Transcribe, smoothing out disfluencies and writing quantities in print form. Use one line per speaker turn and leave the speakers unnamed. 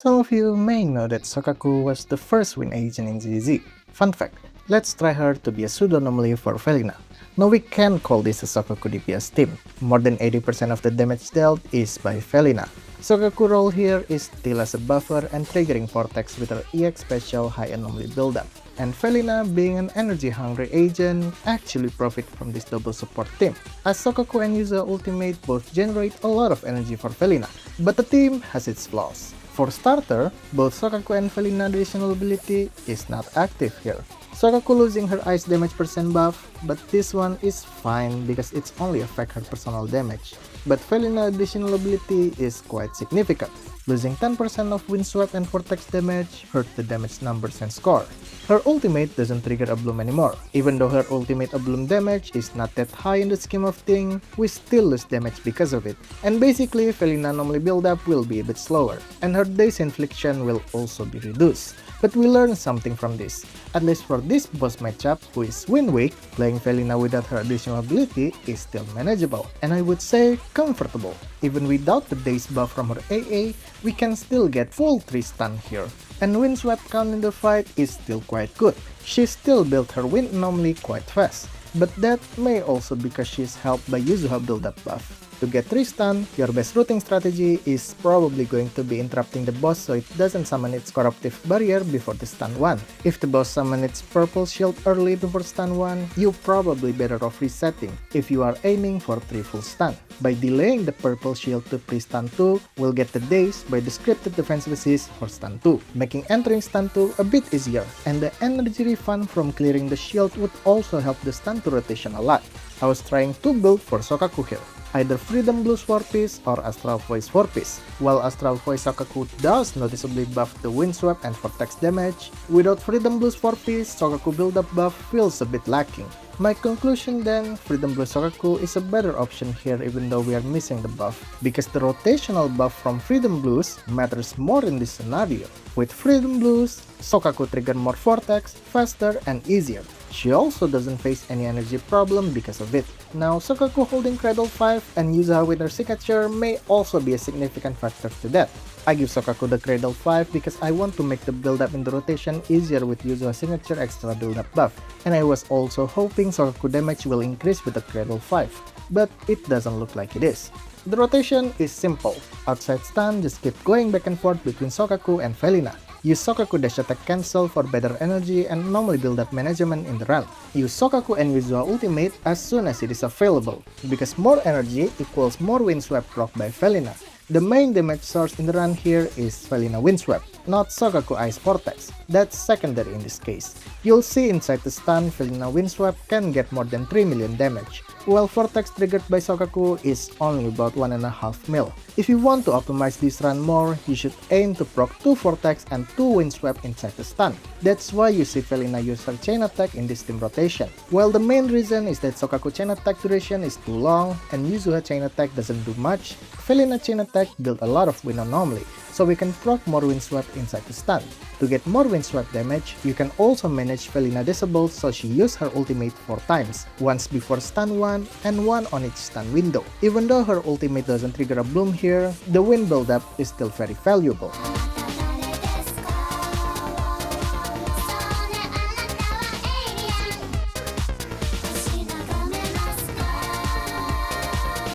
Some of you may know that Soukaku was the first wind agent in ZZ. Fun fact, let's try her to be a pseudo-anomaly for Velina. Now we can call this a Soukaku DPS team. More than 80% of the damage dealt is by Velina. Soukaku role here is still as a buffer and triggering vortex with her EX special high anomaly buildup. And Velina, being an energy-hungry agent, actually profit from this double support team, as Soukaku and Yuza ultimate both generate a lot of energy for Velina, but the team has its flaws. For starter, both Soukaku and Velina additional ability is not active here. Soukaku losing her ice damage percent buff, but this one is fine because it's only affect her personal damage. But Velina additional ability is quite significant. Losing 10% of wind sweep and vortex damage hurt the damage numbers and score. Her ultimate doesn't trigger a bloom anymore. Even though her ultimate a bloom damage is not that high in the scheme of things, we still lose damage because of it. And basically, Velina normally build-up will be a bit slower, and her days infliction will also be reduced. But we learn something from this. At least for this boss matchup, who is wind weak, playing Velina without her additional ability is still manageable, and I would say comfortable. Even without the days buff from her AA, we can still get full 3 stun here. And wind sweep count in the fight is still quite good. She still built her wind anomaly quite fast, but that may also because she's helped by Yuzuha build-up buff. To get 3 stun, your best routing strategy is probably going to be interrupting the boss so it doesn't summon its corruptive barrier before the stun 1. If the boss summon its purple shield early before stun 1, you're probably better off resetting if you are aiming for 3 full stun. By delaying the purple shield to pre-stun 2, we'll get the days by the scripted defense resist for stun 2, making entering stun 2 a bit easier, and the energy refund from clearing the shield would also help the stun 2 rotation a lot. I was trying to build for Soukaku here, either Freedom Blues 4-piece or Astral Voice 4-piece. While Astral Voice Soukaku does noticeably buff the wind sweep and vortex damage, without Freedom Blues 4-piece, Soukaku build-up buff feels a bit lacking. My conclusion then, Freedom Blues Soukaku is a better option here even though we are missing the buff, because the rotational buff from Freedom Blues matters more in this scenario. With Freedom Blues, Soukaku trigger more vortex, faster and easier. She also doesn't face any energy problem because of it. Now, Soukaku holding Cradle 5 and Yuzuha with her signature may also be a significant factor to that. I give Soukaku the Cradle 5 because I want to make the build-up in the rotation easier with Yuzuha's signature extra build-up buff, and I was also hoping Soukaku damage will increase with the Cradle 5, but it doesn't look like it is. The rotation is simple. Outside stun, just keep going back and forth between Soukaku and Velina. Use Soukaku dash attack cancel for better energy and normally build-up management in the run. Use Soukaku and Yuzuha ultimate as soon as it is available, because more energy equals more wind sweep proc by Velina. The main damage source in the run here is Velina wind sweep, not Soukaku ice vortex. That's secondary in this case. You'll see inside the stun, Velina wind sweep can get more than 3 million damage, while vortex triggered by Soukaku is only about 1.5 mil. If you want to optimize this run more, you should aim to proc 2 vortex and 2 wind sweep inside the stun. That's why you see Velina use her chain attack in this team rotation. While the main reason is that Soukaku chain attack duration is too long and Yuzuha chain attack doesn't do much, Velina chain attack built a lot of wind anomaly, so we can proc more wind sweep inside the stun. To get more wind sweep damage, you can also manage Velina disable so she used her ultimate 4 times, once before stun 1 and 1 on each stun window. Even though her ultimate doesn't trigger a bloom here, the wind buildup is still very valuable.